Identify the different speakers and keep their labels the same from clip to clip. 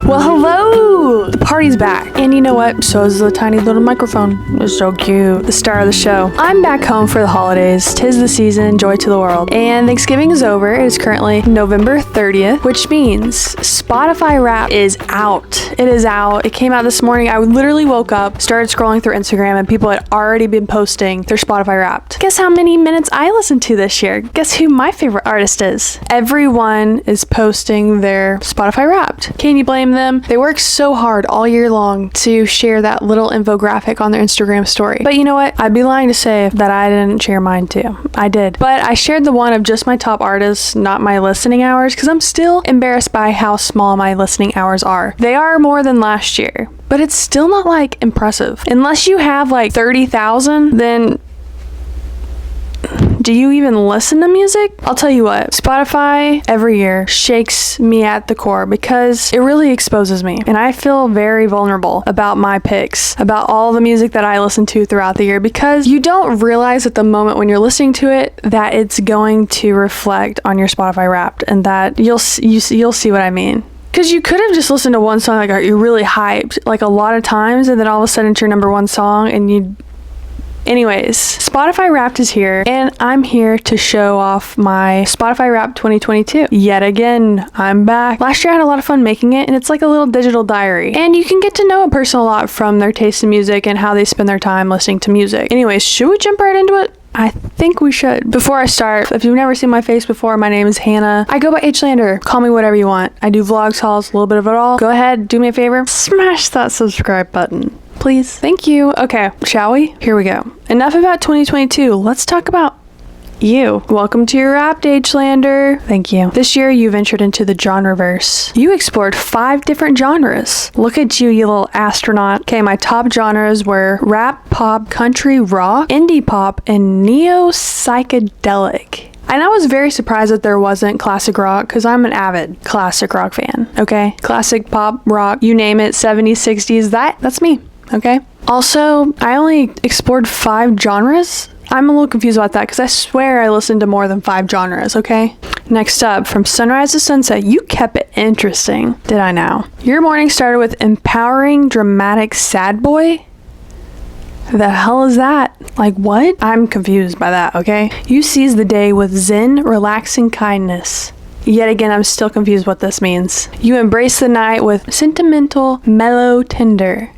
Speaker 1: Well, hello! The party's back. And you know what? So is the tiny little microphone. It's so cute. The star of the show. I'm back home for the holidays. 'Tis the season, joy to the world. And Thanksgiving is over. It is currently November 30th, which means Spotify Wrapped is out. It is out. It came out this morning. I literally woke up, started scrolling through Instagram, and people had already been posting their Spotify Wrapped. Guess how many minutes I listened to this year? Guess who my favorite artist is? Everyone is posting their Spotify Wrapped. Can you blame them? They work so hard all year long to share that little infographic on their Instagram story. But you know what? I'd be lying to say that I didn't share mine too. I did. But I shared the one of just my top artists, not my listening hours, because I'm still embarrassed by how small my listening hours are. They are more than last year, but it's still not like impressive. Unless you have like 30,000, then do you even listen to music? I'll tell you what, Spotify every year shakes me at the core because it really exposes me. And I feel very vulnerable about my picks, about all the music that I listen to throughout the year, because you don't realize at the moment when you're listening to it that it's going to reflect on your Spotify Wrapped, and that you'll see what I mean. Because you could have just listened to one song that got you really hyped, like a lot of times, and then all of a sudden it's your number one song and you... Anyways, Spotify Wrapped is here, and I'm here to show off my Spotify Wrapped 2022. Yet again, I'm back. Last year I had a lot of fun making it, and it's like a little digital diary. And you can get to know a person a lot from their taste in music and how they spend their time listening to music. Anyways, should we jump right into it? I think we should. Before I start, if you've never seen my face before, my name is Hannah. I go by Hlander. Call me whatever you want. I do vlogs, hauls, a little bit of it all. Go ahead, do me a favor. Smash that subscribe button, please. Thank you. Okay, shall we? Here we go. Enough about 2022. Let's talk about you. Welcome to your Wrapped, Hlander. Thank you. This year you ventured into the genreverse. You explored 5 different genres. Look at you, you little astronaut. Okay, my top genres were rap, pop, country, rock, indie pop, and neo-psychedelic. And I was very surprised that there wasn't classic rock, because I'm an avid classic rock fan, okay? Classic pop, rock, you name it, 70s, 60s, that's me, okay? Also, I only explored 5 genres. I'm a little confused about that, because I swear I listened to more than 5 genres, okay? Next up, from sunrise to sunset, you kept it interesting, did I now? Your morning started with empowering, dramatic sad boy? The hell is that? Like what? I'm confused by that, okay? You seized the day with zen, relaxing kindness. Yet again, I'm still confused what this means. You embraced the night with sentimental, mellow, tender.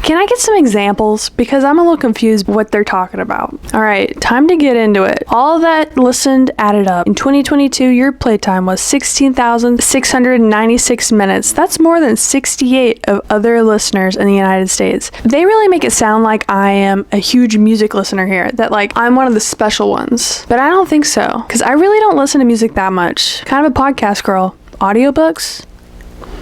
Speaker 1: Can I get some examples? Because I'm a little confused what they're talking about. All right, time to get into it. All that listened added up. In 2022, your playtime was 16,696 minutes. That's more than 68 of other listeners in the United States. They really make it sound like I am a huge music listener here, that like I'm one of the special ones. But I don't think so, because I really don't listen to music that much. Kind of a podcast girl. Audiobooks?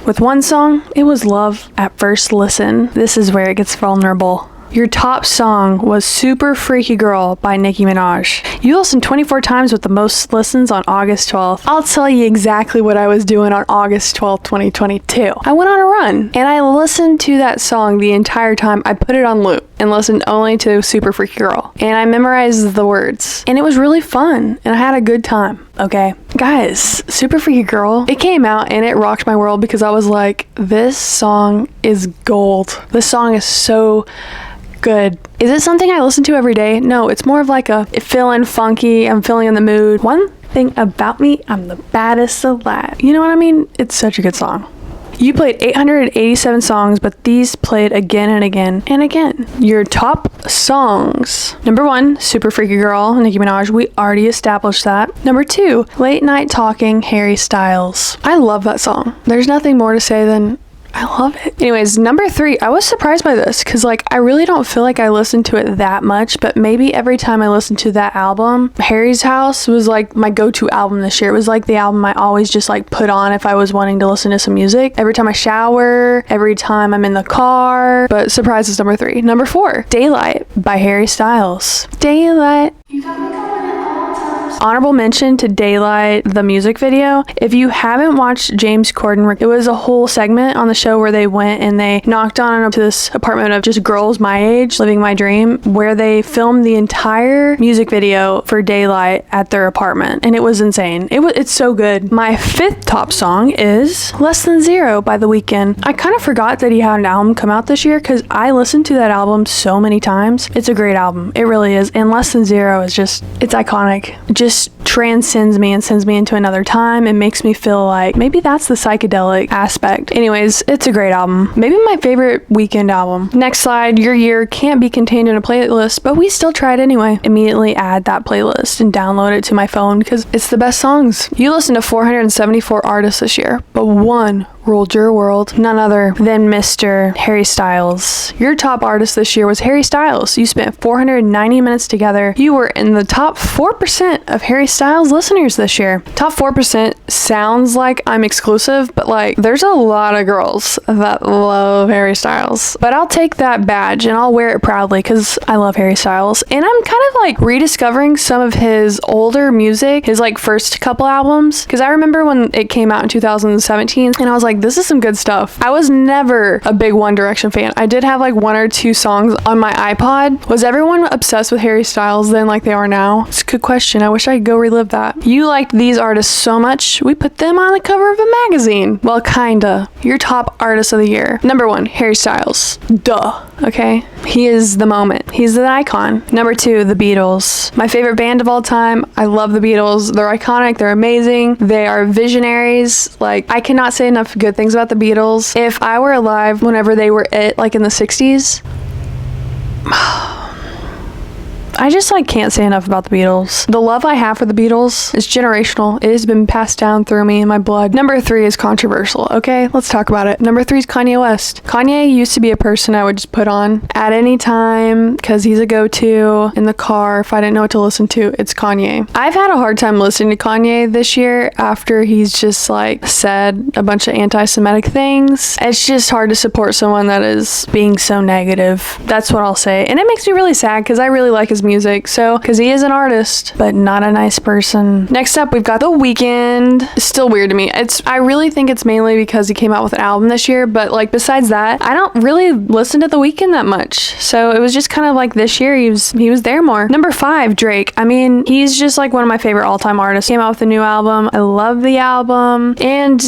Speaker 1: With one song, it was Love at First Listen. This is where it gets vulnerable. Your top song was Super Freaky Girl by Nicki Minaj. You listened 24 times with the most listens on August 12th. I'll tell you exactly what I was doing on August 12th, 2022. I went on a run, and I listened to that song the entire time. I put it on loop and listened only to Super Freaky Girl. And I memorized the words. And it was really fun, and I had a good time, okay? Guys, Super Freaky Girl, it came out and it rocked my world, because I was like, this song is gold. This song is so good. Is it something I listen to every day? No, it's more of like a feeling funky, I'm feeling in the mood. One thing about me, I'm the baddest alive. You know what I mean? It's such a good song. You played 887 songs, but these played again and again and again. Your top songs. Number 1, Super Freaky Girl, Nicki Minaj. We already established that. Number 2, Late Night Talking, Harry Styles. I love that song. There's nothing more to say than I love it. Anyways, number 3, I was surprised by this, because like I really don't feel like I listened to it that much, but maybe every time I listened to that album, Harry's House was like my go-to album this year. It was like the album I always just like put on if I was wanting to listen to some music. Every time I shower, every time I'm in the car. But surprise is number 3. Number 4, Daylight by Harry Styles. Daylight. You got me going at all times. Honorable mention to Daylight, the music video. If you haven't watched James Corden, it was a whole segment on the show where they went and they knocked on to this apartment of just girls my age living my dream, where they filmed the entire music video for Daylight at their apartment, and it was insane. It's so good. My 5th top song is Less Than Zero by The Weeknd. I kind of forgot that he had an album come out this year because I listened to that album so many times. It's a great album. It really is. And Less Than Zero is just, it's iconic. It just transcends me and sends me into another time and makes me feel like maybe that's the psychedelic aspect. Anyways, it's a great album. Maybe my favorite Weeknd album. Next slide. Your year can't be contained in a playlist, but we still tried anyway. Immediately add that playlist and download it to my phone because it's the best songs. You listened to 474 artists this year, but one ruled your world, none other than Mr. Harry Styles. Your top artist this year was Harry Styles. You spent 490 minutes together. You were in the top 4% of Harry Styles listeners this year. Top 4% sounds like I'm exclusive, but like there's a lot of girls that love Harry Styles. But I'll take that badge and I'll wear it proudly because I love Harry Styles. And I'm kind of like rediscovering some of his older music, his like first couple albums, because I remember when it came out in 2017 and I was like, this is some good stuff. I was never a big One Direction fan. I did have like 1 or 2 songs on my iPod. Was everyone obsessed with Harry Styles then like they are now? It's a good question. I wish I could go relive that. You liked these artists so much, we put them on the cover of a magazine. Well, kinda. Your top artist of the year. Number 1, Harry Styles. Duh. Okay? He is the moment. He's an icon. Number 2, the Beatles. My favorite band of all time. I love the Beatles. They're iconic. They're amazing. They are visionaries. Like, I cannot say enough good things about the Beatles. If I were alive whenever they were like in the 60s, I just like can't say enough about the Beatles. The love I have for the Beatles is generational. It has been passed down through me in my blood. Number 3 is controversial. Okay, let's talk about it. Number 3 is Kanye West. Kanye used to be a person I would just put on at any time because he's a go-to in the car. If I didn't know what to listen to, it's Kanye. I've had a hard time listening to Kanye this year after he's just like said a bunch of anti-Semitic things. It's just hard to support someone that is being so negative. That's what I'll say. And it makes me really sad because I really like his music, so because he is an artist but not a nice person. Next up, we've got The Weeknd. It's still weird to me. I really think it's mainly because he came out with an album this year, but like besides that, I don't really listen to The Weeknd that much, so it was just kind of like this year he was there more. Number 5, Drake. I mean, he's just like one of my favorite all-time artists. Came out with a new album. I love the album, and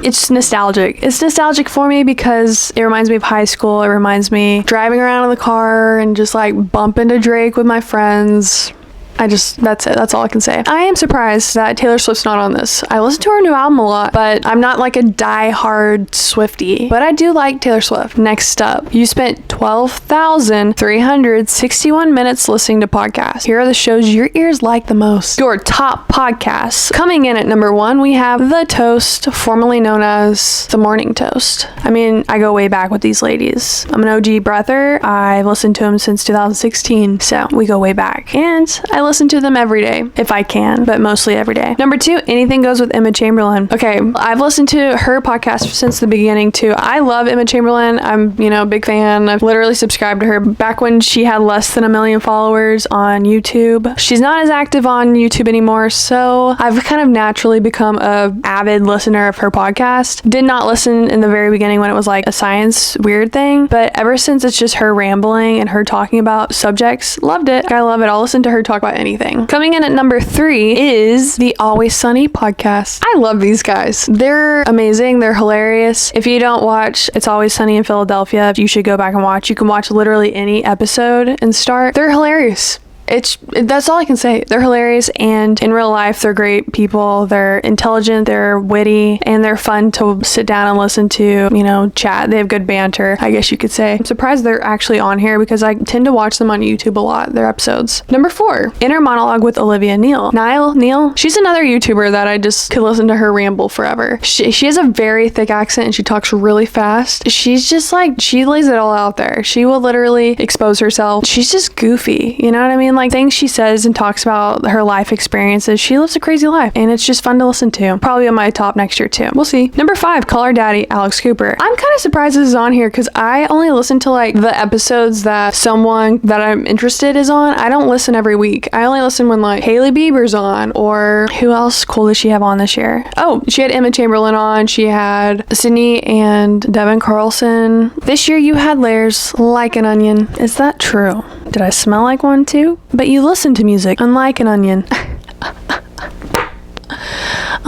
Speaker 1: it's nostalgic. It's nostalgic for me because it reminds me of high school. It reminds me driving around in the car and just like bump into Drake with my friends. That's it. That's all I can say. I am surprised that Taylor Swift's not on this. I listen to her new album a lot, but I'm not like a die-hard Swiftie. But I do like Taylor Swift. Next up, you spent 12,361 minutes listening to podcasts. Here are the shows your ears like the most. Your top podcasts. Coming in at number 1, we have The Toast, formerly known as The Morning Toast. I mean, I go way back with these ladies. I'm an OG breather. I've listened to them since 2016, so we go way back. And I listen to them every day if I can, but mostly every day. Number 2, Anything Goes with Emma Chamberlain. Okay, I've listened to her podcast since the beginning too. I love Emma Chamberlain. I'm, a big fan. I've literally subscribed to her back when she had less than 1 million followers on YouTube. She's not as active on YouTube anymore, so I've kind of naturally become a avid listener of her podcast. Did not listen in the very beginning when it was like a science weird thing, but ever since it's just her rambling and her talking about subjects, loved it. I love it. I'll listen to her talk about anything. Coming in at number 3 is the Always Sunny podcast. I love these guys. They're amazing. They're hilarious. If you don't watch It's Always Sunny in Philadelphia, you should go back and watch. You can watch literally any episode and start. They're hilarious. That's all I can say. They're hilarious, and in real life, they're great people. They're intelligent, they're witty, and they're fun to sit down and listen to, chat. They have good banter, I guess you could say. I'm surprised they're actually on here because I tend to watch them on YouTube a lot, their episodes. Number 4, Inner Monologue with Olivia Neal. She's another YouTuber that I just could listen to her ramble forever. She has a very thick accent and she talks really fast. She's just like, she lays it all out there. She will literally expose herself. She's just goofy, you know what I mean? like things she says and talks about her life experiences. She lives a crazy life and it's just fun to listen to. Probably on my top next year too. We'll see. Number 5, Call Her Daddy, Alex Cooper. I'm kind of surprised this is on here because I only listen to like the episodes that someone that I'm interested is on. I don't listen every week. I only listen when like Hailey Bieber's on, or who else cool does she have on this year? Oh, she had Emma Chamberlain on. She had Sydney and Devin Carlson. This year you had Layers, Like an Onion. Is that true? Did I smell like one too? But you listen to music, unlike an onion.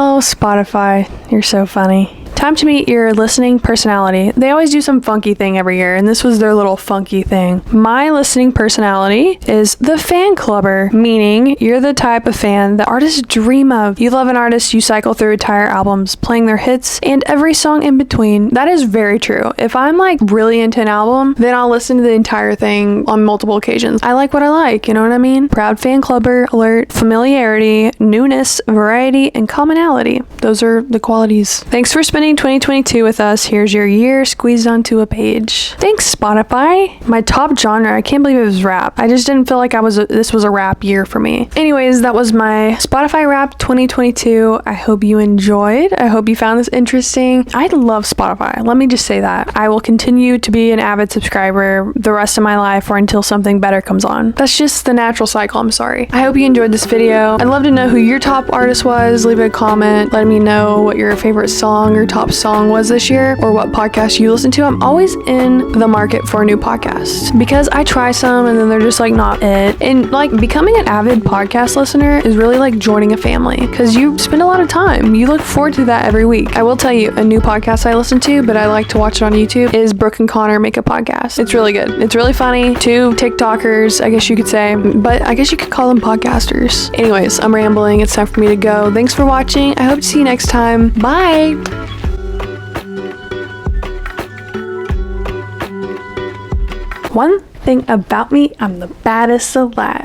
Speaker 1: Oh, Spotify, you're so funny. Time to meet your listening personality. They always do some funky thing every year, and this was their little funky thing. My listening personality is the fan clubber, meaning you're the type of fan that artists dream of. You love an artist, you cycle through entire albums, playing their hits, and every song in between. That is very true. If I'm like really into an album, then I'll listen to the entire thing on multiple occasions. I like what I like, you know what I mean? Proud fan clubber alert, familiarity, newness, variety, and commonality. Those are the qualities. Thanks for spending 2022 with us. Here's your year squeezed onto a page. Thanks, Spotify. My top genre, I can't believe it was rap. I just didn't feel like this was a rap year for me. Anyways, that was my Spotify Wrap 2022. I hope you enjoyed. I hope you found this interesting. I love Spotify. Let me just say that. I will continue to be an avid subscriber the rest of my life or until something better comes on. That's just the natural cycle. I'm sorry. I hope you enjoyed this video. I'd love to know who your top artist was. Leave a comment. Let me know what your favorite song or top song was this year, or what podcast you listen to. I'm always in the market for a new podcast because I try some and then they're just like not it. And like becoming an avid podcast listener is really like joining a family because you spend a lot of time. You look forward to that every week. I will tell you, a new podcast I listen to, but I like to watch it on YouTube, is Brooke and Connor Make a Podcast. It's really good. It's really funny. 2 TikTokers, I guess you could say, but I guess you could call them podcasters. Anyways, I'm rambling. It's time for me to go. Thanks for watching. I hope to see you next time. Bye. One thing about me, I'm the baddest alive.